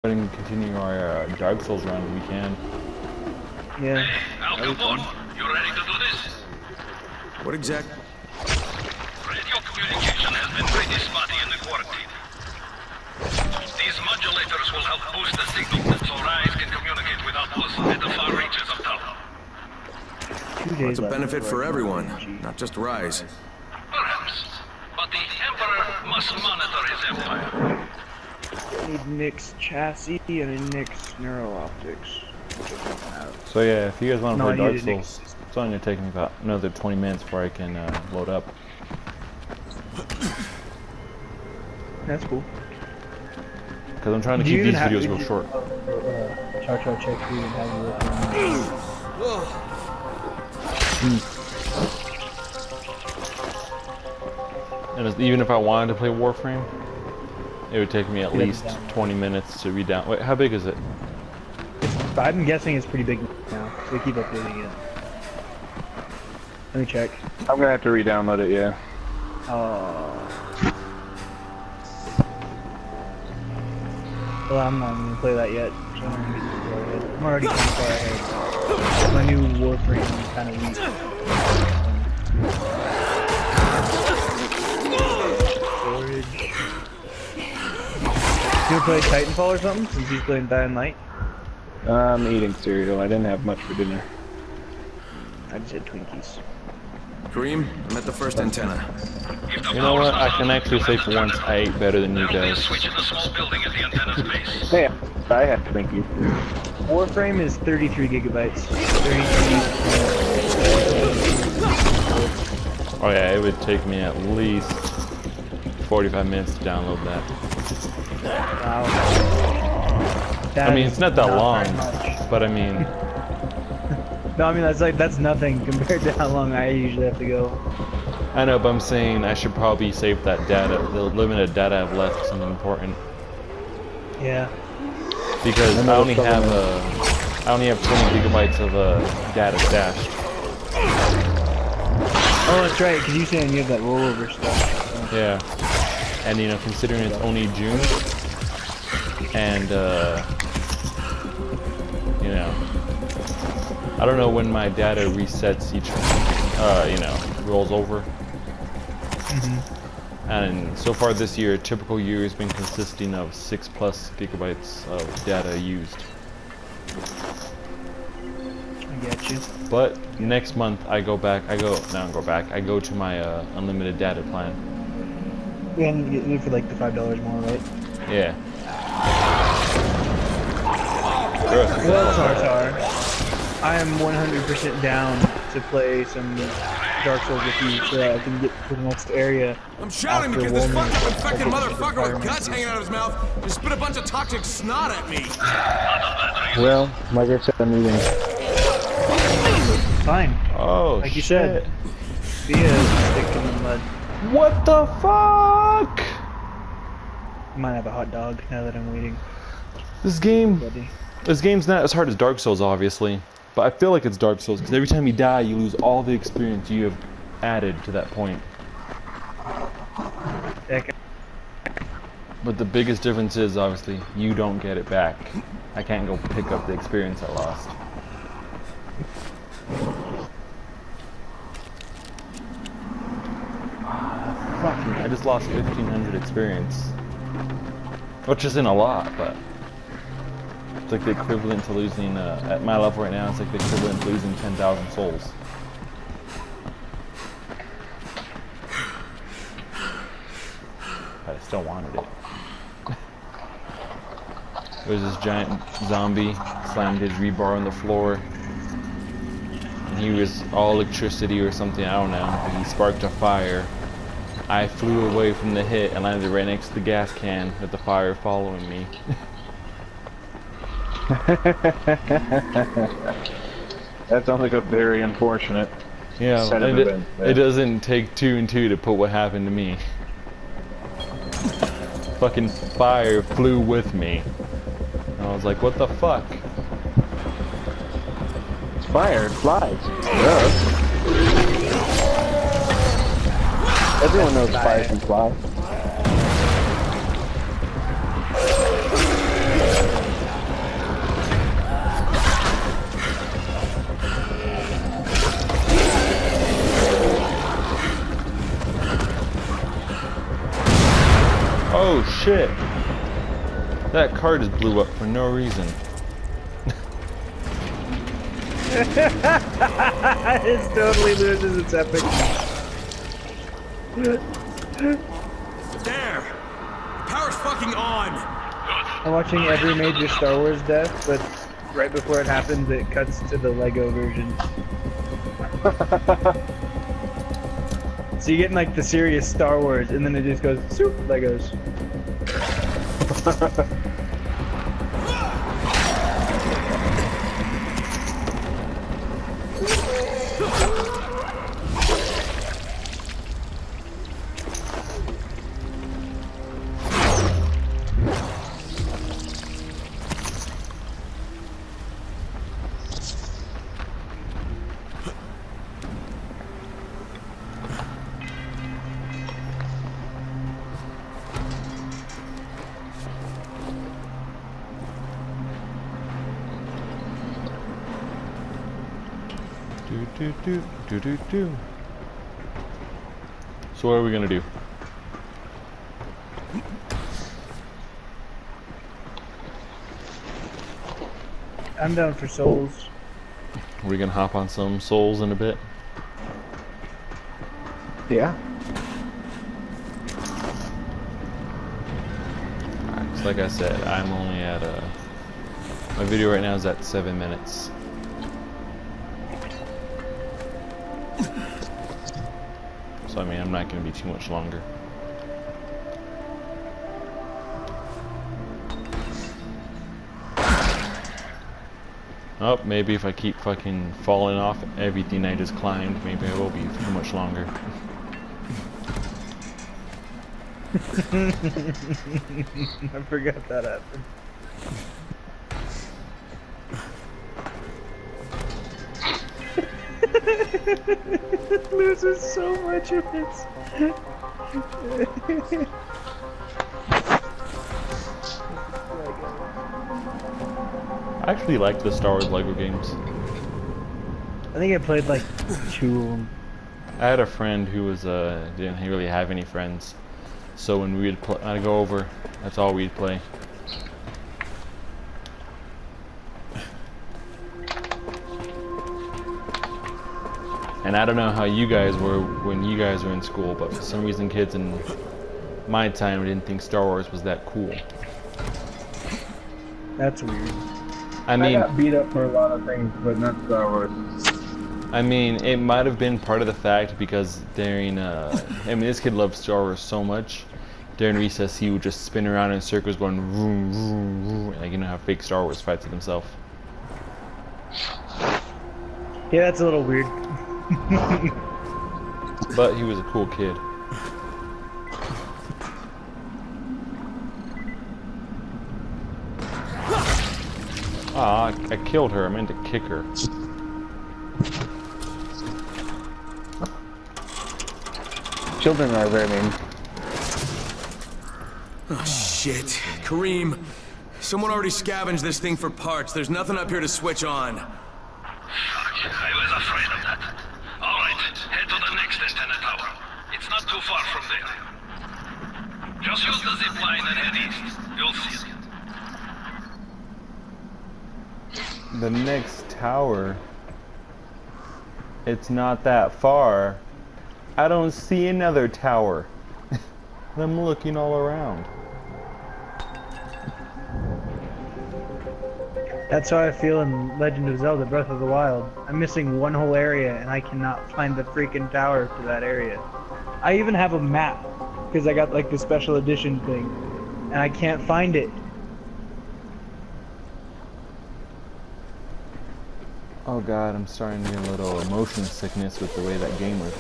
and continue our Dark Souls run if we can. Yeah. Alcapone, you ready to do this? What exactly? Radio communication has been pretty spotty in the quarantine. These modulators will help boost the signal so Rise can communicate with Outpost at the far reaches of town. 2 days It's a left benefit before for I everyone, can not just Rise. Perhaps. But the Emperor must monitor his empire. I need Nyx chassis and a Nyx neural optics. So yeah, if you guys want to No, play I Dark need a Souls, it's only gonna take me about another 20 minutes before I can load up. That's cool. Because I'm trying to Do keep you these even videos have- real short. Char check who and have you And even if I wanted to play Warframe, it would take me at least 20 minutes to read down. Wait, how big is it? I'm guessing it's pretty big now, so they keep updating it. Let me check. I'm gonna have to re-download it, yeah. Well, I'm not gonna play that yet. So I'm gonna get too far ahead. I'm already kind of far ahead. My new Warframe is kind of weak. Storage. You wanna play Titanfall or something? Since he's playing Dying Light. I'm eating cereal. I didn't have much for dinner. I just had Twinkies. Kareem, I'm at the first antenna. If the You know power's what? not I on, can actually say for once I ate better than you there'll be a guys. switch in the small building at the antenna's base. Hey, I had Twinkies. Warframe is 33 gigabytes. 33. Oh yeah, it would take me at least 45 minutes to download that. Wow. I mean, it's not that long, very much. but I mean, No, I mean that's nothing compared to how long I usually have to go. I know, but I'm saying I should probably save that data, the limited data I have left, for something important. Yeah. Because I only have 20 gigabytes of data stashed. Oh, that's right. Because you saying you have that rollover stuff. Yeah, and you know, considering it's only June, and you know, I don't know when my data resets each, you know, rolls over. And so far this year, a typical year has been consisting of 6+ gigabytes of data used. I get you. But next month I go to my unlimited data plan. And you get it for like the $5 more, right? Yeah. Well, Tartar, I am 100% down to play some Dark Souls with you so that I can get to the next area. I'm shouting After because this warming fucked up up infected the motherfucker with environment. guts hanging out of his mouth just spit a bunch of toxic snot at me. Well, like I said, I'm eating. Fine. Oh, Like you shit. said. Be a stick in the mud. What the fuck? Might have a hot dog now that I'm waiting. This game's not as hard as Dark Souls, obviously, but I feel like it's Dark Souls because every time you die, you lose all the experience you have added to that point. Heck, But the biggest difference is, obviously, you don't get it back. I can't go pick up the experience I lost. Fuck, I just lost 1,500 experience. Which isn't a lot, but it's like the equivalent to losing, at my level right now, it's like the equivalent to losing 10,000 souls. But I still wanted it. There was this giant zombie, slammed his rebar on the floor, and he was all electricity or something, I don't know, but he sparked a fire. I flew away from the hit and landed right next to the gas can with the fire following me. That sounds like a very unfortunate. Yeah, Set of and events there. it doesn't take 2 and 2 to put what happened to me. Fucking fire flew with me. And I was like, what the fuck? It's fire, it flies. Duh. Everyone knows fire can fly. shit! That car just blew up for no reason. It totally loses its epic. There! Power's fucking on! I'm watching every major Star Wars death, but right before it happens, it cuts to the Lego version. So you get like the serious Star Wars, and then it just goes, soup, Legos. Do. So what are we gonna do? I'm down for souls. We're gonna hop on some souls in a bit. Yeah. Alright, so like I said, I'm only at my video right now is at 7 minutes. So I mean, I'm not gonna be too much longer. Oh, maybe if I keep fucking falling off everything I just climbed, maybe I will be too much longer. I forgot that happened. It loses so much of its. I actually like the Star Wars Lego games. I think I played like 2 of them. I had a friend who was didn't really have any friends, so when we'd I'd go over, that's all we'd play. And I don't know how you guys were when you guys were in school, but for some reason kids in my time didn't think Star Wars was that cool. That's weird. I mean, got beat up for a lot of things, but not Star Wars. I mean, it might have been part of the fact because during, I mean, this kid loved Star Wars so much. During recess, he would just spin around in circles going vroom, vroom, vroom, like, you know, have fake Star Wars fights with himself. Yeah, that's a little weird. But he was a cool kid. Ah, I killed her. I meant to kick her. Children are very mean. Oh, shit. Kareem, someone already scavenged this thing for parts. There's nothing up here to switch on. Fuck, I was afraid of that. Alright, head to the next antenna tower. It's not too far from there. Just use the zip line and head east. You'll see it. The next tower. It's not that far. I don't see another tower. I'm looking all around. That's how I feel in Legend of Zelda Breath of the Wild. I'm missing one whole area and I cannot find the freaking tower to that area. I even have a map because I got like the special edition thing and I can't find it. Oh god, I'm starting to get a little motion sickness with the way that game was.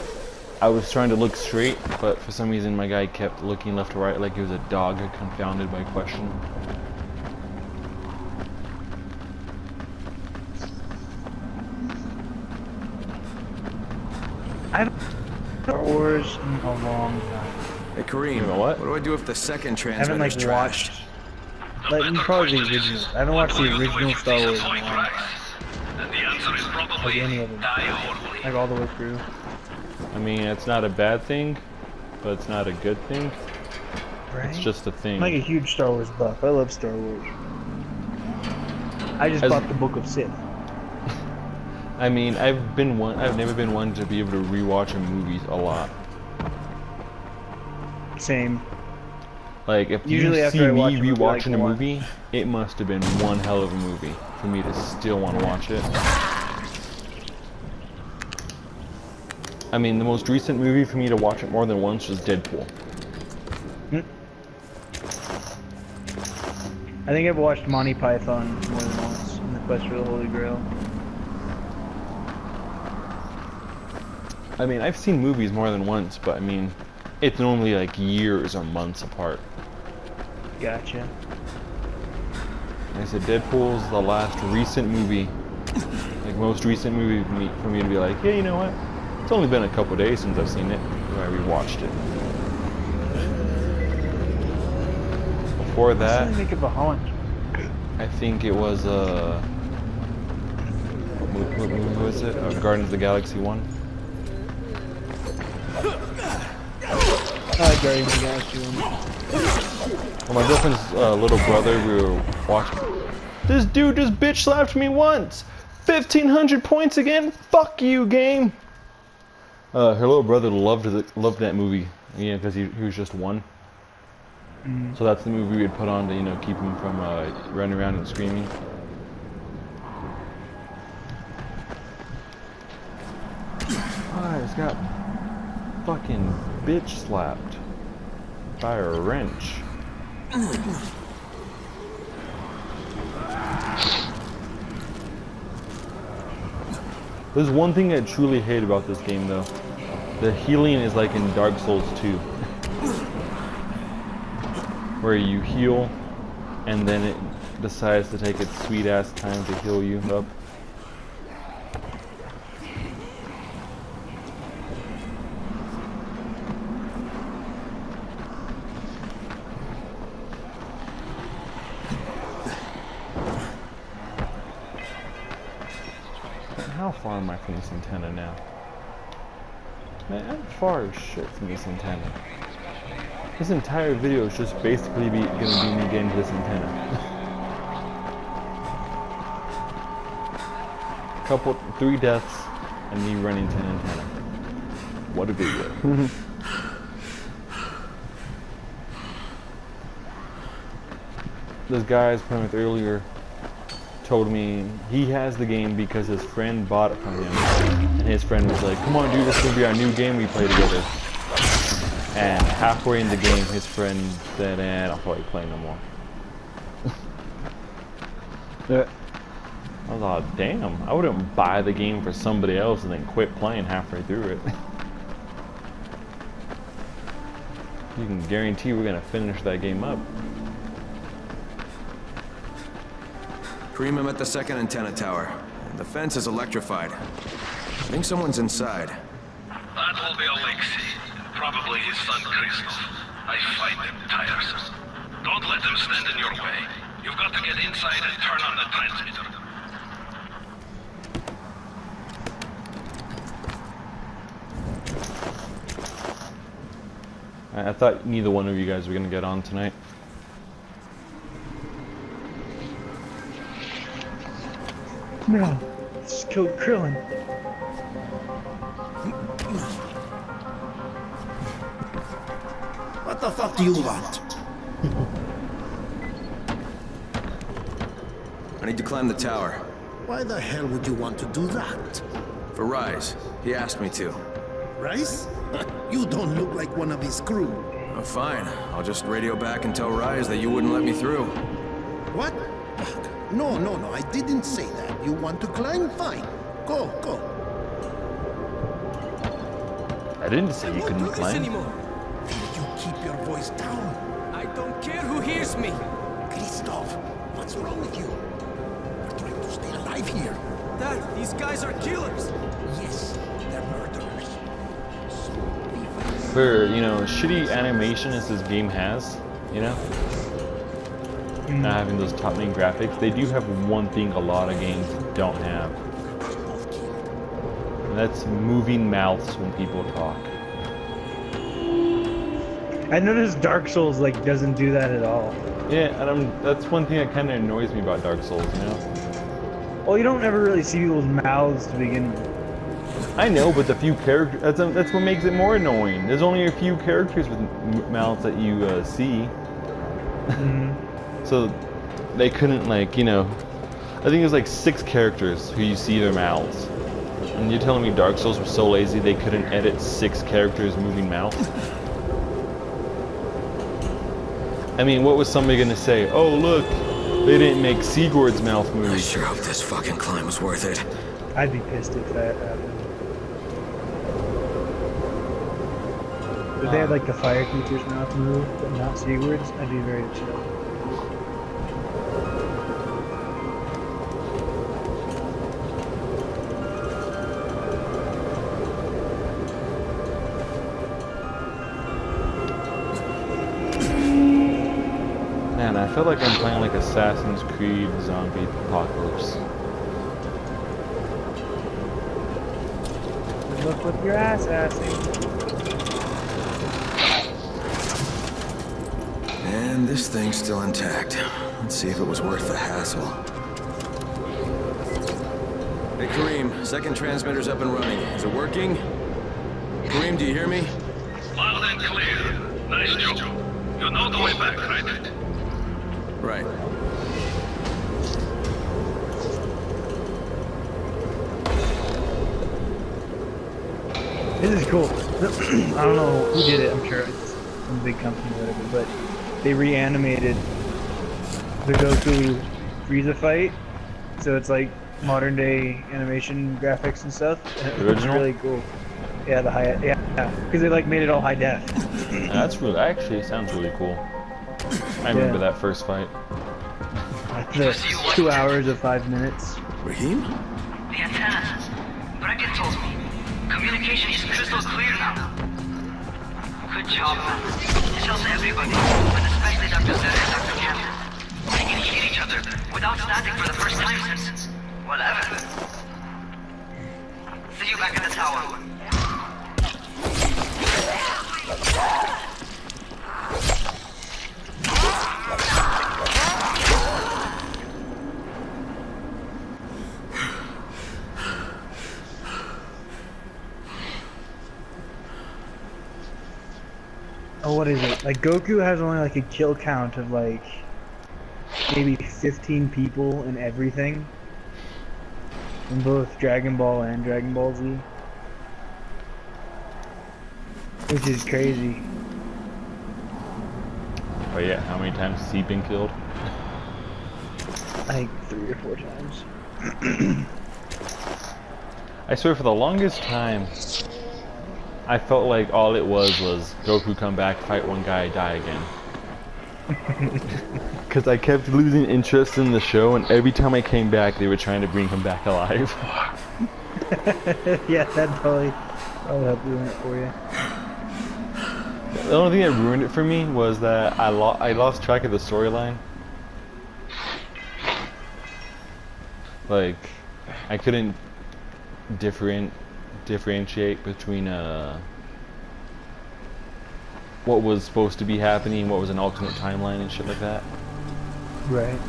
I was trying to look straight, but for some reason my guy kept looking left to right like he was a dog confounded by question. I haven't Star Wars in a long time. Hey, Kareem, know what? do I do if the second I haven't transmitter's like watched. trashed? Like probably the original. I haven't watched the original Star Wars in a Point while. right. And the answer is probably Like any of them. die horribly. Like all the way through. I mean, it's not a bad thing, but it's not a good thing. Right? It's just a thing. I'm like a huge Star Wars buff. I love Star Wars. I just As- bought the Book of Sith. I mean, I've never been one to be able to rewatch a movie a lot. Same. Like, if Usually you after see I me watch a movie, rewatching like, a one- movie, it must have been one hell of a movie for me to still want to watch it. I mean, the most recent movie for me to watch it more than once was Deadpool. I think I've watched Monty Python more than once in the Quest for the Holy Grail. I mean, I've seen movies more than once, but I mean, it's normally like years or months apart. Gotcha. Like I said, Deadpool's the last recent movie, like most recent movie for me to be like, yeah, you know what? It's only been a couple days since I've seen it, so I rewatched it. Before that, What think of a Holland? I think it was what movie was it? Guardians of the Galaxy 1. Guardians of the Galaxy one. Well, my girlfriend's little brother, we were watching. This dude just bitch slapped me once. 1,500 points again. Fuck you, game. Her little brother loved that movie, you know, because he was just one. So that's the movie we'd put on to, you know, keep him from running around and screaming. I just got fucking bitch slapped by a wrench. There's one thing I truly hate about this game, though. The healing is like in Dark Souls 2. Where you heal, and then it decides to take its sweet-ass time to heal you up. How far am I from this antenna now? Man, I'm far as shit from this antenna. This entire video is just basically gonna be me getting to this antenna. 3 deaths, and me running to an antenna. What a video. This guy I was playing with earlier told me he has the game because his friend bought it from him. And his friend was like, come on dude, this is gonna be our new game we play together. And halfway in the game, his friend said, I'm probably playing no more. Yeah. I was like, damn, I wouldn't buy the game for somebody else and then quit playing halfway through it. You can guarantee we're gonna finish that game up. Kareem, I'm at the second antenna tower. The fence is electrified. I think someone's inside. That will be Alexei. Probably his son Christoph. I find them tiresome. Don't let them stand in your way. You've got to get inside and turn on the transmitter. I thought neither one of you guys were gonna get on tonight. No, just killed Krillin. What the fuck do you want? I need to climb the tower. Why the hell would you want to do that? For Rise. He asked me to. Rice? You don't look like one of his crew. Oh, fine. I'll just radio back and tell Rise that you wouldn't let me through. What? No, I didn't say that. You want to climb? Fine. Go. I didn't say you couldn't climb. Will you keep your voice down? I don't care who hears me. Christoph, what's wrong with you? You're trying to stay alive here. Dad, these guys are killers. Yes, they're murderers. So be fast. For, you know, shitty animation as this game has, you know? Not having those top main graphics, they do have one thing a lot of games don't have. And that's moving mouths when people talk. I noticed Dark Souls like doesn't do that at all. Yeah, and that's one thing that kind of annoys me about Dark Souls, you know? Well, you don't ever really see people's mouths to begin with. I know, but the few characters, that's what makes it more annoying. There's only a few characters with mouths that you see. So they couldn't, like, you know, I think there's like 6 characters who you see their mouths. And you're telling me Dark Souls was so lazy they couldn't edit 6 characters moving mouths? I mean, what was somebody gonna say? Oh, look, they didn't make Sigurd's mouth move. I sure hope this fucking climb was worth it. I'd be pissed if that happened. If they had like the fire creature's mouth move, but not Sigurd's, I'd be very upset. Man, I feel like I'm playing like Assassin's Creed Zombie Apocalypse. Look with your ass assing. And this thing's still intact. Let's see if it was worth the hassle. Hey, Kareem, second transmitter's up and running. Is it working? Kareem, do you hear me? Loud and clear. Nice job. You know the way back, right? Right. This is cool. I don't know who did it, I'm sure it's some big company or whatever, but they reanimated the Goku Frieza fight, so it's like modern day animation graphics and stuff. And it looks Original? really cool. Yeah, yeah, because they like made it all high def. That's really, actually sounds really cool. I remember that first fight. The 2 hours of 5 minutes. Raheem? The antenna. Bracken told me. Communication is crystal clear now. Good job, man. Tell to everybody, but especially Dr. Zed and Dr. Campbell. They can hear each other without static for the first time since... whatever. See you back at the tower. Oh, what is it? Like, Goku has only like a kill count of like maybe 15 people in everything. In both Dragon Ball and Dragon Ball Z. Which is crazy. But yeah, how many times has he been killed? Like 3 or 4 times. I swear for the longest time, I felt like all it was Goku come back, fight one guy, die again. Because I kept losing interest in the show, and every time I came back, they were trying to bring him back alive. Yeah, that probably helped ruin it for you. The only thing that ruined it for me was that I lost track of the storyline. Like, I couldn't differentiate between what was supposed to be happening, what was an alternate timeline and shit like that. Right.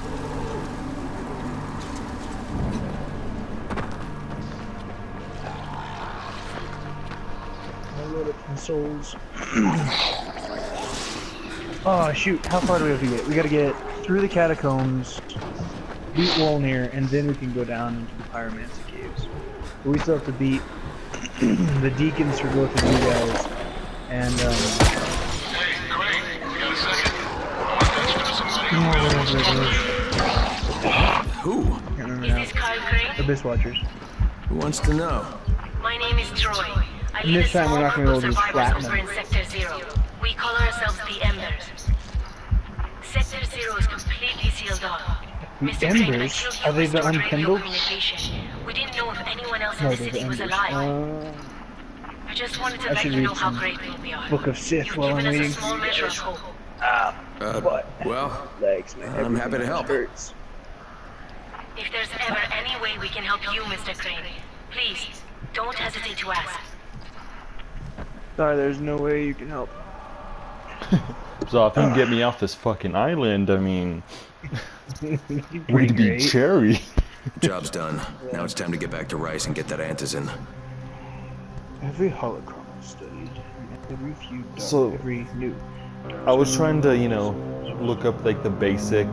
A load of consoles. Oh shoot, how far do we have to get? We gotta get through the catacombs, beat Wolnir, and then we can go down into the Pyromancy caves. But we still have to beat the deacons for both of you guys. And Hey, Craig, you got a second? I want to touch some money. Who? can't remember Is now. this Kyle Crane? Abyss Watchers. Who wants to know? My name is Troy. I And lead a this time small we're not group gonna of be able to just survivors flatten over them. in Sector 0. We call ourselves the Embers. Sector 0 is completely sealed off. The Mr. Crane, I Embers? killed you Are they the restored radio unkindled? communication. We didn't know if anyone else in No, the they're the city was Embers. alive. I just wanted to I let should you know read how some grateful we are. Book of Sith You've while I'm given us waiting. a small measure of hope. Well, Legs, man. I'm happy to help. Hurts. If there's ever any way we can help you, Mr. Crane, please, don't hesitate to ask. Sorry, there's no way you can help. So if you can get me off this fucking island, I mean, Pretty we'd be great. cherry. Job's done. Now it's time to get back to Rice and get that antizin. Every holocron studied, every few dark, So- every new. I was trying to, you know, look up like the basic,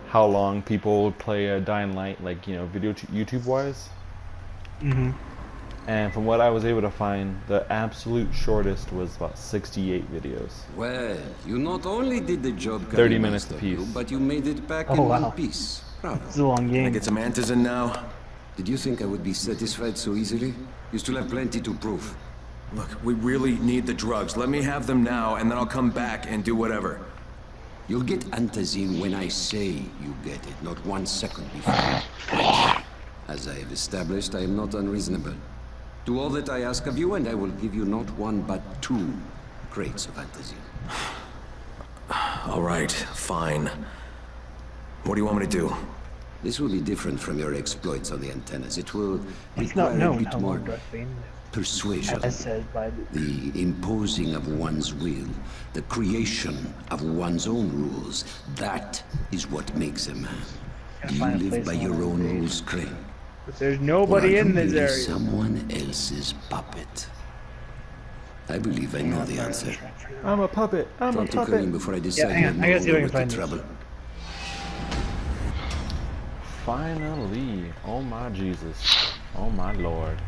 how long people play a Dying Light, like, you know, video YouTube wise. Mm-hmm. And from what I was able to find, the absolute shortest was about 68 videos. Well, you not only did the job 30 Kali minutes asked of apiece. you, but you made it back Oh, in wow. one piece. Bravo. It's a long Can I game. get some antizin now? Did you think I would be satisfied so easily? You still have plenty to prove. Look, we really need the drugs. Let me have them now, and then I'll come back and do whatever. You'll get antizin when I say you get it, not 1 second before. As I have established, I am not unreasonable. Do all that I ask of you, and I will give you not 1 but 2 crates of antizin. All right, fine. What do you want me to do? This will be different from your exploits on the antennas. It will It's not require a known bit how more Lord Darthbane persuasion. as said by the The imposing of one's will, the creation of one's own rules, that is what makes a man. Do you find a live place by on your that own page. rules, Crane? But there's Or are nobody you in this merely area. someone else's puppet? I believe I know the answer. I'm a puppet. I'm a Talk to puppet. Kareem before I decide hang on, you're I gotta see if I no can find longer this. trouble. Finally. Oh my Jesus. Oh my Lord.